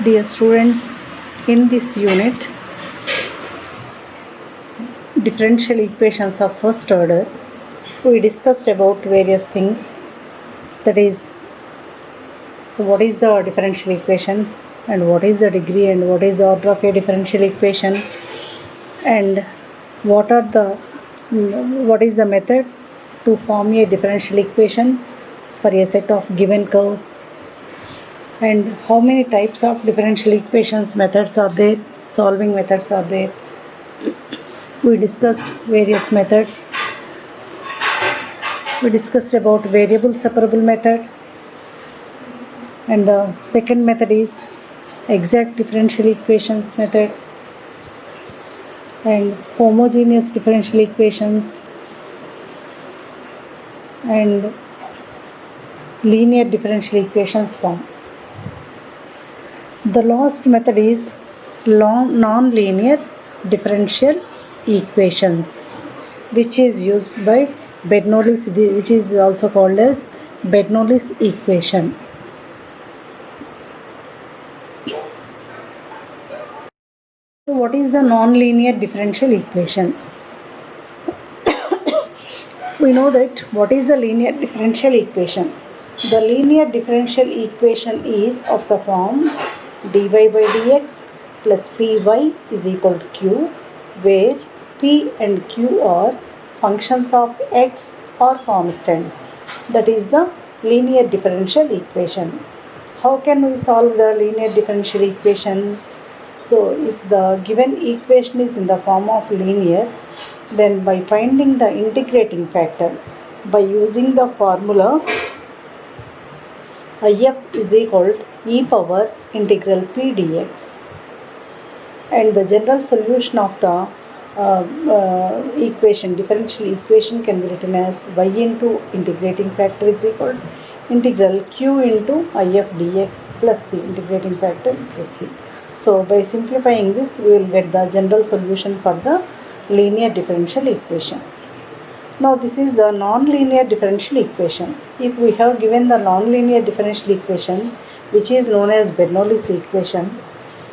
Dear students, in this unit, differential equations of first order, we discussed about various things. That is, so what is the differential equation and what is the degree and what is the order of a differential equation and what is the method to form a differential equation for a set of given curves, and how many types of differential equations methods are there, solving methods are there. We discussed various methods. We discussed about variable separable method, and the second method is exact differential equations method and homogeneous differential equations and linear differential equations form. The last method is non-linear differential equations, which is used by Bernoulli's, which is also called as Bernoulli's equation. So what is the non-linear differential equation? We know that what is the linear differential equation? The linear differential equation is of the form dy by dx plus py is equal to q, where p and q are functions of x or constants. That is the linear differential equation. How can we solve the linear differential equation? So if the given equation is in the form of linear, then by finding the integrating factor by using the formula if is equal to e power integral p dx, and the general solution of the differential equation can be written as y into integrating factor is equal to integral q into if dx plus c, integrating factor plus c. So by simplifying this, we will get the general solution for the linear differential equation. Now this is the non-linear differential equation. If we have given the non-linear differential equation, which is known as Bernoulli's equation,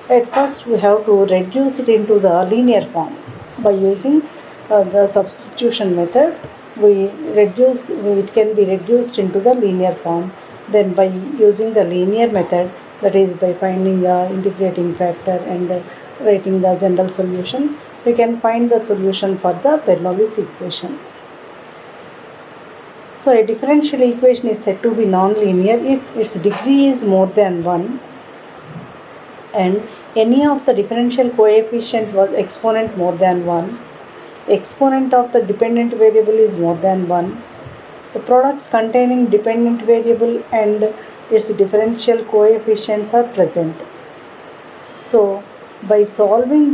at first we have to reduce it into the linear form. By using the substitution method, it can be reduced into the linear form. Then by using the linear method, that is by finding the integrating factor and writing the general solution, we can find the solution for the Bernoulli's equation. So a differential equation is said to be non-linear if its degree is more than 1 and any of the differential coefficient was exponent more than 1, exponent of the dependent variable is more than 1, the products containing dependent variable and its differential coefficients are present. So by solving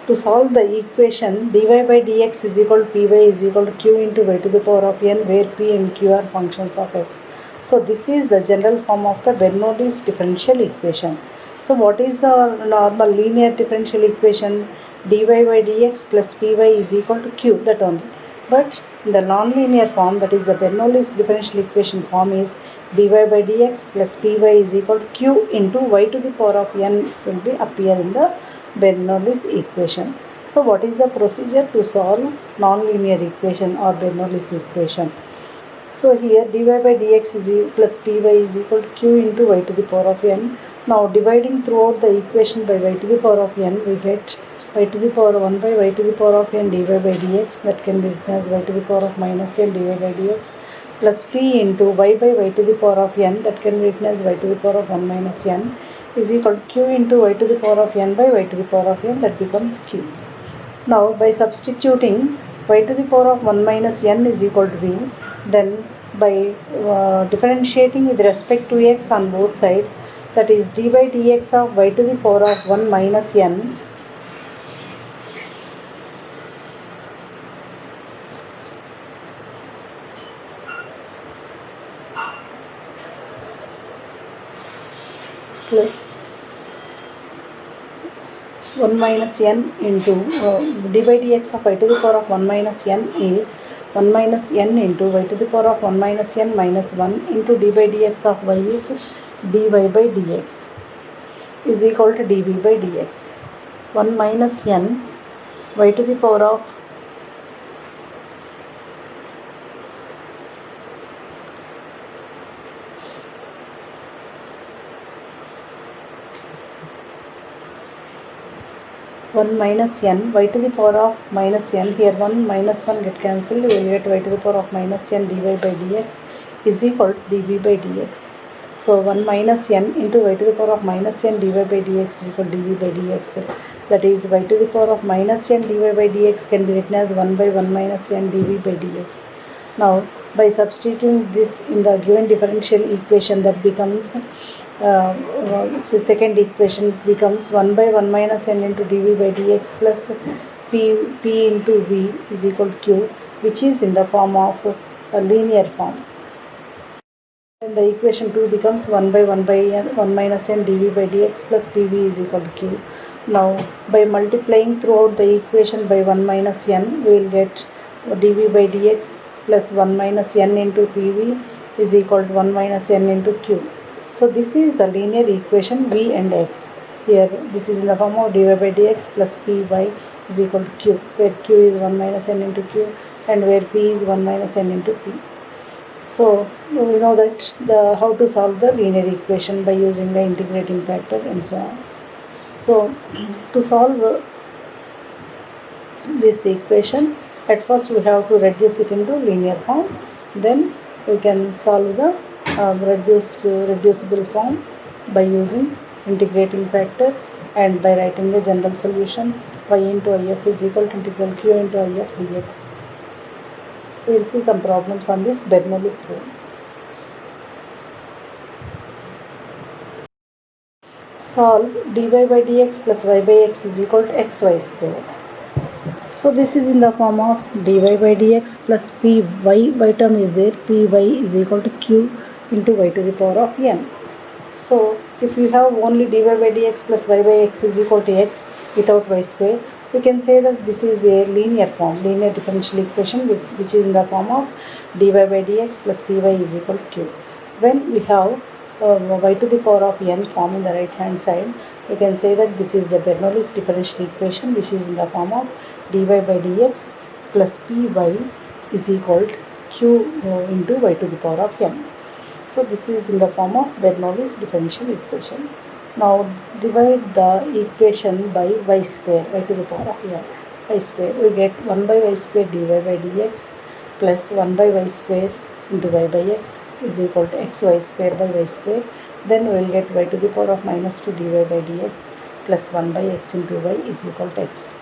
to solve the equation dy by dx is equal to py is equal to q into y to the power of n, where p and q are functions of x. So this is the general form of the Bernoulli's differential equation. So what is the normal linear differential equation? Dy by dx plus py is equal to q, that only. But in the non-linear form, that is the Bernoulli's differential equation form, is dy by dx plus py is equal to q into y to the power of n will be appear in the Bernoulli's equation. So what is the procedure to solve non-linear equation or Bernoulli's equation? So here dy by dx is plus py is equal to q into y to the power of n. Now dividing throughout the equation by y to the power of n, we get y to the power 1 by y to the power of n dy by dx, that can be written as y to the power of minus n dy by dx, plus p into y by y to the power of n, that can be written as y to the power of 1 minus n, is equal to q into y to the power of n by y to the power of n, that becomes q. Now by substituting y to the power of 1 minus n is equal to v, then by differentiating with respect to x on both sides, that is d by dx of y to the power of 1 minus n plus 1 minus n into d by dx of y to the power of 1 minus n is 1 minus n into y to the power of 1 minus n minus 1 into d by dx of y is dy by dx is equal to dv by dx. 1 minus n y to the power of 1 minus n y to the power of minus n, here 1 minus 1 get cancelled, we will get y to the power of minus n dy by dx is equal to dv by dx. So 1 minus n into y to the power of minus n dy by dx is equal to dv by dx. That is, y to the power of minus n dy by dx can be written as 1 by 1 minus n dv by dx. Now by substituting this in the given differential equation, that becomes second equation becomes 1 by 1 minus n into dv by dx plus p into v is equal to q, which is in the form of a linear form. And the equation 2 becomes 1 by 1 by n 1 minus n dv by dx plus pv is equal to q. Now by multiplying throughout the equation by 1 minus n, we will get dv by dx plus 1 minus n into pv is equal to 1 minus n into q. So this is the linear equation v and x. Here this is in the form of dy by dx plus py is equal to q, where q is 1 minus n into q and where p is 1 minus n into p. So we know that how to solve the linear equation by using the integrating factor and so on. So to solve this equation, at first we have to reduce it into linear form, then we can solve the reducible form by using integrating factor and by writing the general solution y into if is equal to integral q into if dx. We will see some problems on this Bernoulli's rule. Solve dy by dx plus y by x is equal to xy squared. So this is in the form of dy by dx plus py, y term is there, py is equal to q into y to the power of n. So if you have only dy by dx plus y by x is equal to x without y square, we can say that this is a linear form, linear differential equation which is in the form of dy by dx plus py is equal to q. When we have y to the power of n form in the right hand side, we can say that this is the Bernoulli's differential equation which is in the form of dy by dx plus py is equal to q into y to the power of n. So this is in the form of Bernoulli's differential equation. Now divide the equation by y square, y to the power of n, y square. We get 1 by y square dy by dx plus 1 by y square into y by x is equal to xy square by y square. Then we will get y to the power of minus 2 dy by dx plus 1 by x into y is equal to x.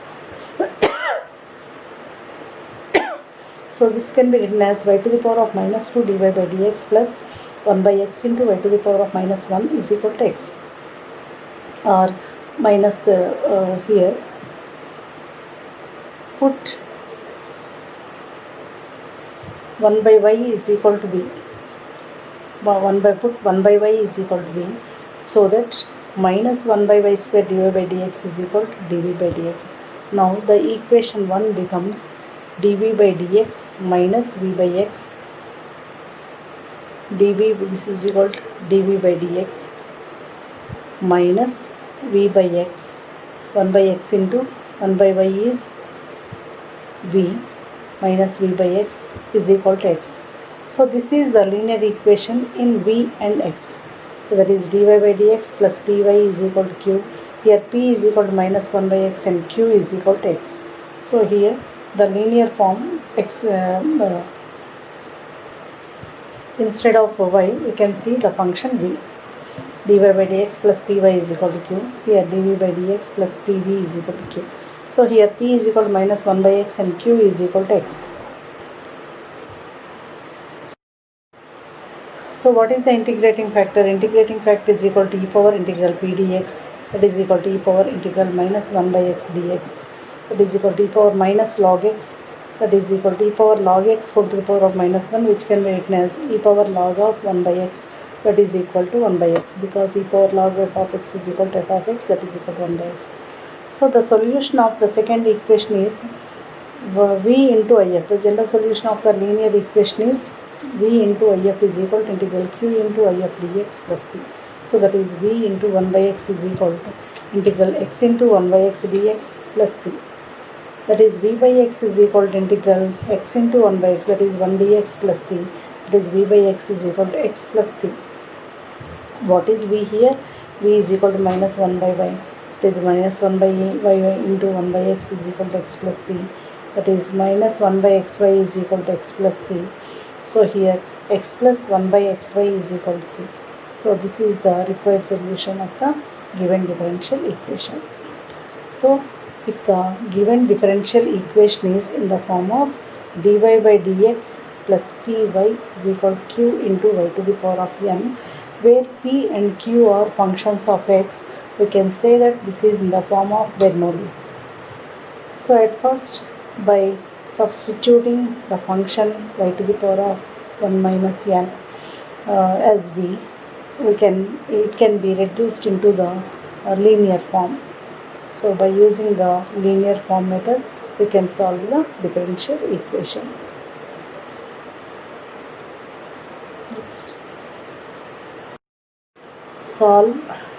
So this can be written as y to the power of minus 2 dy by dx plus 1 by x into y to the power of minus 1 is equal to x, or minus here put 1 by y is equal to b, put 1 by y is equal to b, so that minus 1 by y square dy by dx is equal to dv by dx. Now the equation 1 becomes dv by dx minus v by x, dv is equal to dv by dx minus v by x, 1 by x into 1 by y is v minus v by x is equal to x. So this is the linear equation in v and x. So that is dy by dx plus py is equal to q. Here p is equal to minus 1 by x and q is equal to x. So here the linear form x instead of y, we can see the function v. dy by dx plus py is equal to q. Here dv by dx plus pv is equal to q. So here p is equal to minus 1 by x and q is equal to x. So what is the integrating factor? Integrating factor is equal to e power integral p dx, that is equal to e power integral minus 1 by x dx, that is equal to e power minus log x, that is equal to e power log x whole to the power of minus 1, which can be written as e power log of 1 by x, that is equal to 1 by x, because e power log f of x is equal to f of x, that is equal to 1 by x. So the solution of the second equation is v into if. The general solution of the linear equation is v into if is equal to integral q into if dx plus c. So that is v into 1 by x is equal to integral x into 1 by x dx plus c. That is v by x is equal to integral x into 1 by x, that is 1 dx plus c. That is v by x is equal to x plus c. What is v here? V is equal to minus 1 by y. It is minus 1 by y into 1 by x is equal to x plus c. That is minus 1 by xy is equal to x plus c. So here x plus 1 by xy is equal to c. So this is the required solution of the given differential equation. So if the given differential equation is in the form of dy by dx plus py is equal to q into y to the power of n, where p and q are functions of x, we can say that this is in the form of Bernoulli's. So at first, by substituting the function y to the power of 1 minus n as v, it can be reduced into the linear form. So by using the linear form method, we can solve the differential equation. Next. Solve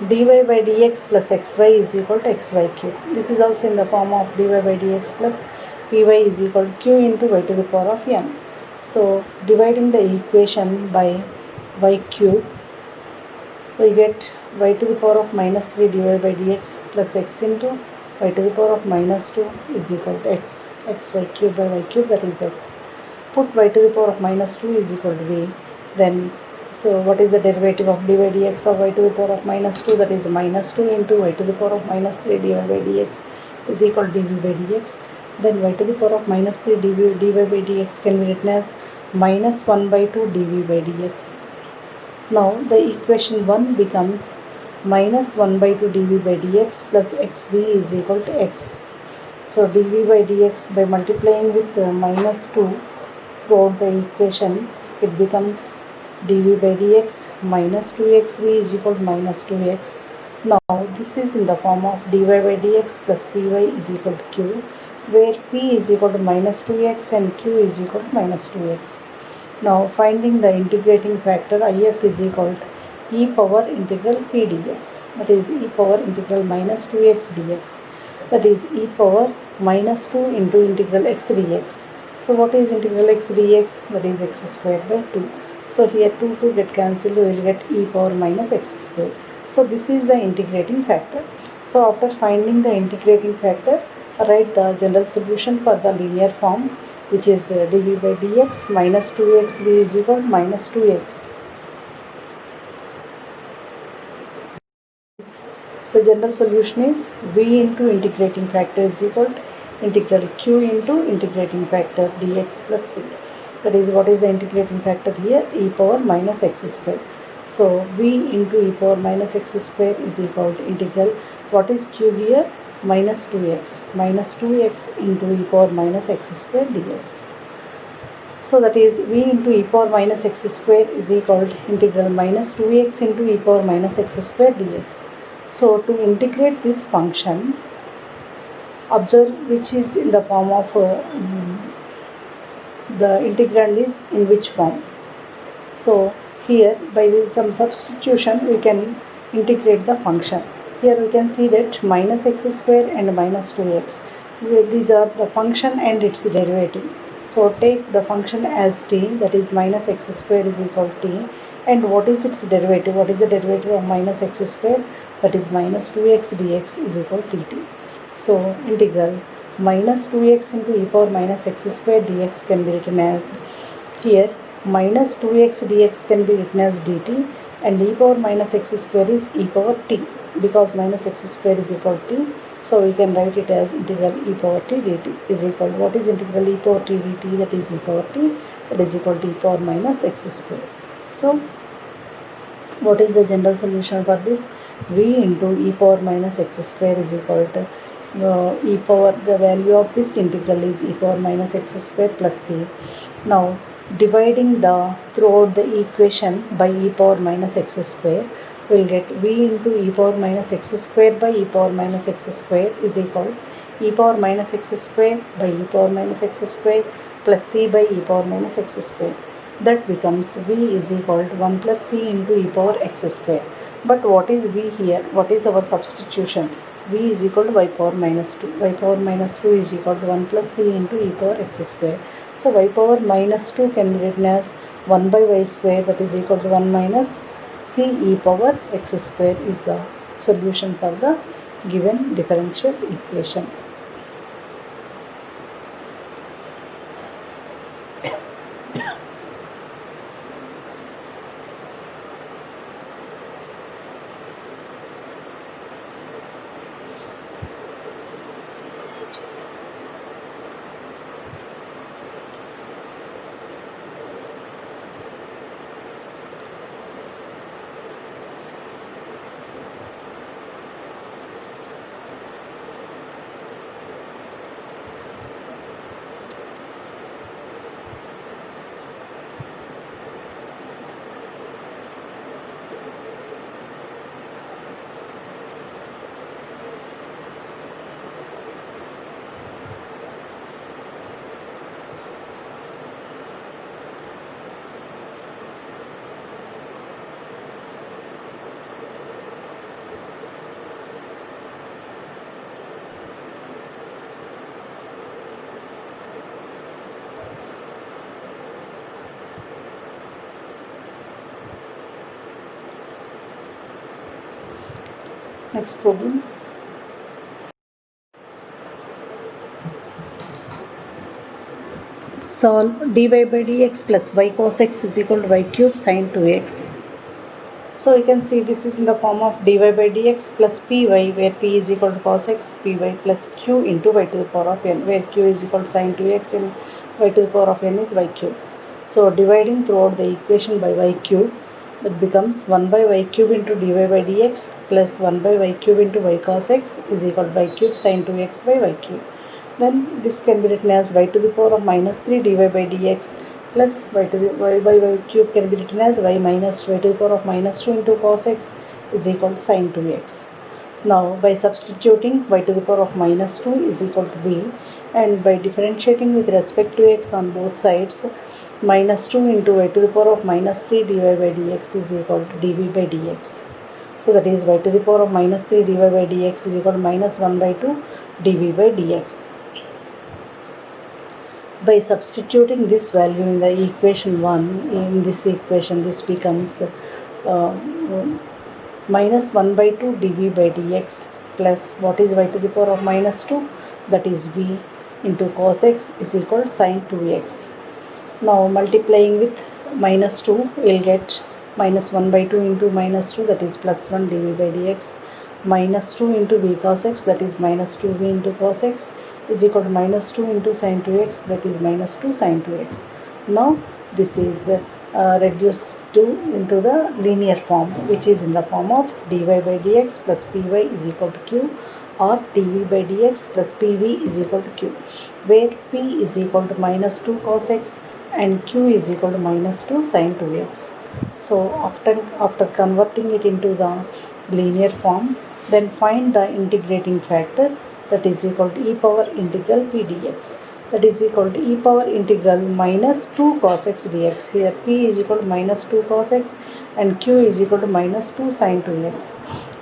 dy by dx plus xy is equal to xy cube. This is also in the form of dy by dx plus py is equal to q into y to the power of n. So dividing the equation by y cube, we get y to the power of minus 3 dy by dx plus x into y to the power of minus 2 is equal to x. Xy cube by y cube, that is x. Put y to the power of minus 2 is equal to v. Then, so what is the derivative of dy dx of y to the power of minus 2? That is minus 2 into y to the power of minus 3 dy by dx is equal to dv by dx. Then y to the power of minus 3 dy by dx can be written as minus 1 by 2 dv by dx. Now the equation 1 becomes minus 1 by 2 dv by dx plus xv is equal to x. So dv by dx, by multiplying with minus 2 throughout the equation, it becomes dv by dx minus 2xv is equal to minus 2x. Now this is in the form of dy by dx plus py is equal to q, where p is equal to minus 2x and q is equal to minus 2x. Now finding the integrating factor, if is equal to e power integral p dx, that is e power integral minus 2x dx, that is e power minus 2 into integral x dx. So what is integral x dx? That is x squared by 2. So here 2 get cancelled, we will get e power minus x squared. So this is the integrating factor. So after finding the integrating factor, write the general solution for the linear form, which is dv by dx minus 2xv is equal to minus 2x. The general solution is v into integrating factor is equal to integral q into integrating factor dx plus c. That is, what is the integrating factor here? E power minus x square. So v into e power minus x square is equal to integral, what is q here? Minus 2x. Minus 2x into e power minus x square dx. So that is v into e power minus x square is equal to integral minus 2x into e power minus x square dx. So to integrate this function, observe which is in the form of the integrand is in which form. So here by some substitution we can integrate the function. Here we can see that minus x square and minus 2x, these are the function and its derivative. So take the function as t, that is minus x square is equal to t, and what is its derivative? What is the derivative of minus x square? That is minus 2x dx is equal to dt. So integral minus 2x into e power minus x square dx can be written as, here minus 2x dx can be written as dt, and e power minus x square is e power t, because minus x square is equal to t. So we can write it as integral e power t dt is equal to, what is integral e power t dt? That is e power t, that is equal to e power minus x square. So what is the general solution for this? V into e power minus x square is equal to e power, the value of this integral is e power minus x square plus c. Now dividing the throughout the equation by e power minus x square, we will get v into e power minus x square by e power minus x square is equal to e power minus x square by e power minus x square plus c by e power minus x square. That becomes v is equal to 1 plus c into e power x square. But what is v here? What is our substitution? V is equal to y power minus 2. Y power minus 2 is equal to 1 plus c into e power x square. So y power minus 2 can be written as 1 by y square, that is equal to 1 minus c e power x square is the solution for the given differential equation. Next problem. Solve dy by dx plus y cos x is equal to y cube sin 2x. So you can see this is in the form of dy by dx plus py, where p is equal to cos x, py plus q into y to the power of n, where q is equal to sin 2x and y to the power of n is y cube. So dividing throughout the equation by y cube, that becomes 1 by y cube into dy by dx plus 1 by y cube into y cos x is equal to y cube sin 2x by y cube. Then this can be written as y to the power of minus 3 dy by dx plus y to the y by y cube can be written as y minus y to the power of minus 2 into cos x is equal to sin 2x. Now by substituting y to the power of minus 2 is equal to v, and by differentiating with respect to x on both sides, minus 2 into y to the power of minus 3 dy by dx is equal to dv by dx. So that is y to the power of minus 3 dy by dx is equal to minus 1 by 2 dv by dx. By substituting this value in the equation 1, in this equation this becomes minus 1 by 2 dv by dx plus what is y to the power of minus 2, that is v, into cos x is equal to sin 2x. Now multiplying with minus 2, we will get minus 1 by 2 into minus 2, that is plus 1 dv by dx, minus 2 into v cos x, that is minus 2v into cos x is equal to minus 2 into sin 2x, that is minus 2 sin 2x. Now this is reduced into the linear form, which is in the form of dy by dx plus py is equal to q, or dv by dx plus pv is equal to q, where p is equal to minus 2 cos x and q is equal to minus 2 sin 2x. So after converting it into the linear form, then find the integrating factor, that is equal to e power integral p dx, that is equal to e power integral minus 2 cos x dx. Here p is equal to minus 2 cos x and q is equal to minus 2 sin 2x.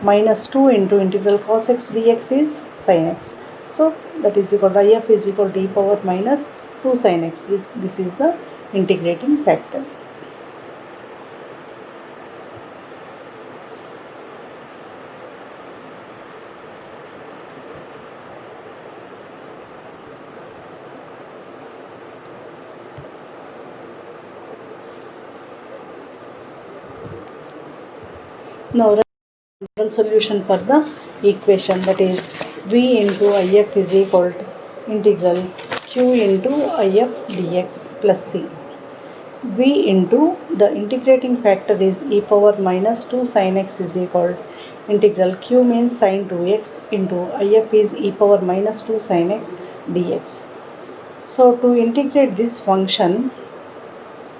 Minus 2 into integral cos x dx is sin x. So that is equal to if is equal to e power minus 2 sin x. This is the integrating factor. Now write solution for the equation, that is v into if is equal to integral q into if dx plus c. V into the integrating factor is e power minus 2 sin x is equal to integral q means sin 2x into if is e power minus 2 sin x dx. So to integrate this function,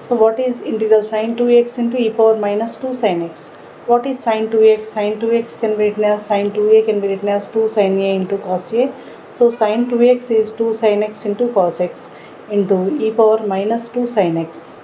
so what is integral sin 2x into e power minus 2 sin x? What is sin 2x? Sin 2x can be written as sin 2a can be written as 2 sin a into cos a. So sin 2x is 2 sin x into cos x into e power minus 2 sin x.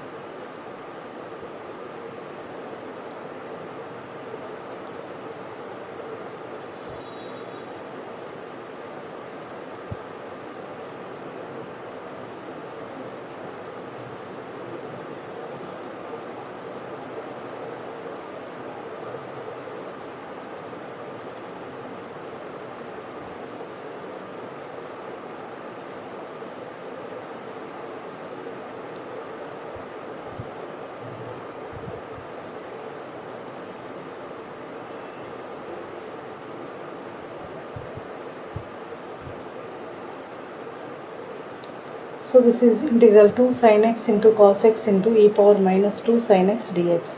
So this is integral 2 sin x into cos x into e power minus 2 sin x dx.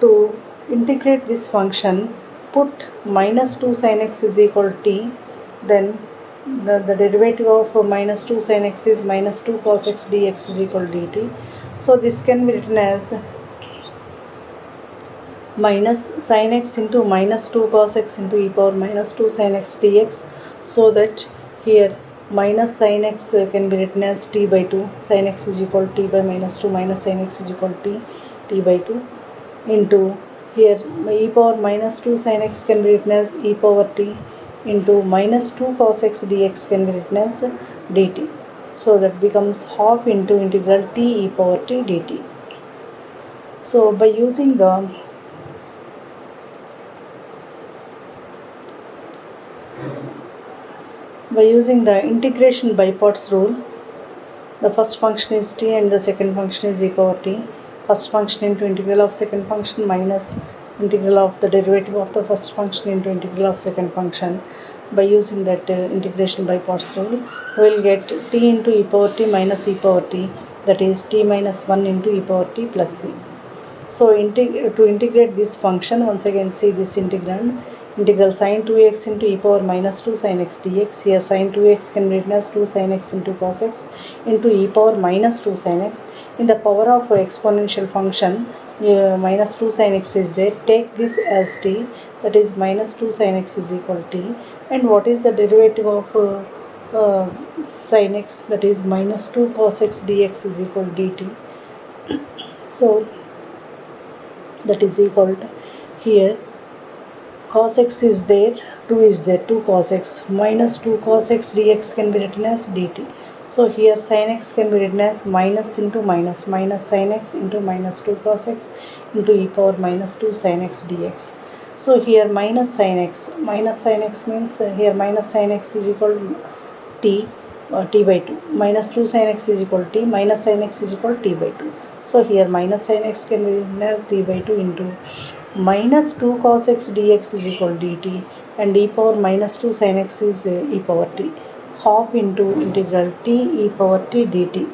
To integrate this function, put minus 2 sin x is equal to t, then the derivative of minus 2 sin x is minus 2 cos x dx is equal to dt. So this can be written as minus sin x into minus 2 cos x into e power minus 2 sin x dx, so that here minus sin x can be written as t by 2, sin x is equal to t by minus 2 minus sin x is equal to t by 2 into here e power minus 2 sin x can be written as e power t into minus 2 cos x dx can be written as dt. So that becomes half into integral t e power t dt. So by using the integration by parts rule, the first function is t and the second function is e power t. First function into integral of second function minus integral of the derivative of the first function into integral of second function. By using that integration by parts rule, we will get t into e power t minus e power t, that is t minus 1 into e power t plus c. So to integrate this function, once again see this integrand, integral sin 2x into e power minus 2 sin x dx. Here sin 2x can be written as 2 sin x into cos x into e power minus 2 sin x. In the power of exponential function, minus 2 sin x is there. Take this as t, that is minus 2 sin x is equal to t. And what is the derivative of sin x, that is minus 2 cos x dx is equal to dt. So that is equal to, here cos x is there, 2 is there, 2 cos x minus 2 cos x dx can be written as dt. So here sin x can be written as minus into minus, minus sin x into minus 2 cos x into e power minus 2 sin x dx. So here minus sin x means here minus sin x is equal to t, t by 2, minus 2 sin x is equal to t, minus sin x is equal to t by 2. So here minus sin x can be written as t by 2 into minus 2 cos x dx is equal to dt, and e power minus 2 sin x is e power t, half into integral t e power t dt.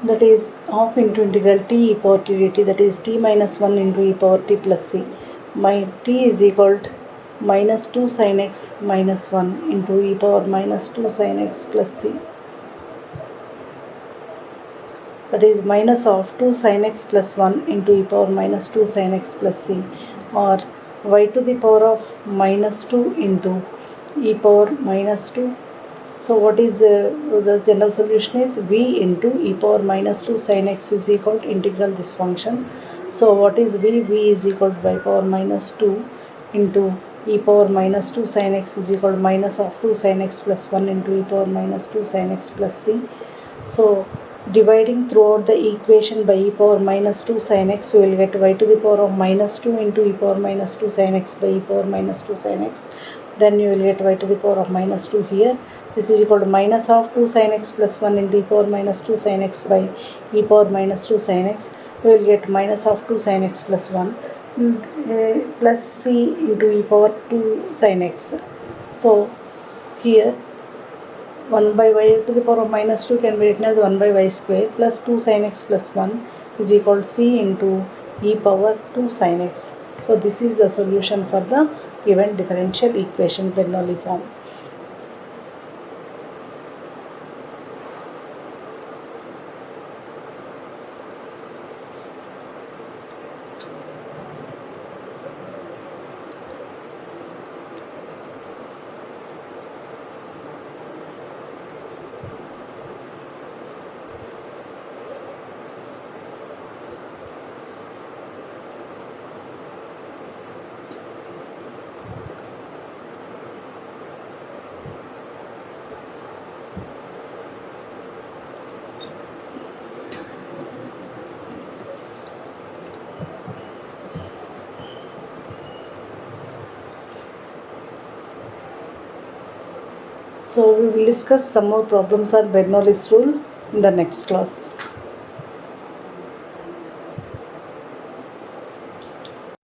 That is half into integral t e power t dt, that is t minus 1 into e power t plus c. My t is equal to minus 2 sin x minus 1 into e power minus 2 sin x plus c, that is minus of 2 sin x plus 1 into e power minus 2 sin x plus c, or y to the power of minus 2 into e power minus 2. So what is the general solution is v into e power minus 2 sin x is equal to integral this function. So what is v? V is equal to y power minus 2 into e power minus 2 sin x is equal to minus of 2 sin x plus 1 into e power minus 2 sin x plus c. So dividing throughout the equation by e power minus 2 sin x, we will get y to the power of minus 2 into e power minus 2 sin x by e power minus 2 sin x. Then you will get y to the power of minus 2 here. This is equal to minus of 2 sin x plus 1 into e power minus 2 sin x by e power minus 2 sin x. We will get minus of 2 sin x plus 1 plus c into e power 2 sin x. So here 1 by y to the power of minus 2 can be written as 1 by y square plus 2 sin x plus 1 is equal to c into e power 2 sin x. So this is the solution for the given differential equation Bernoulli form. So we will discuss some more problems on Bernoulli's rule in the next class.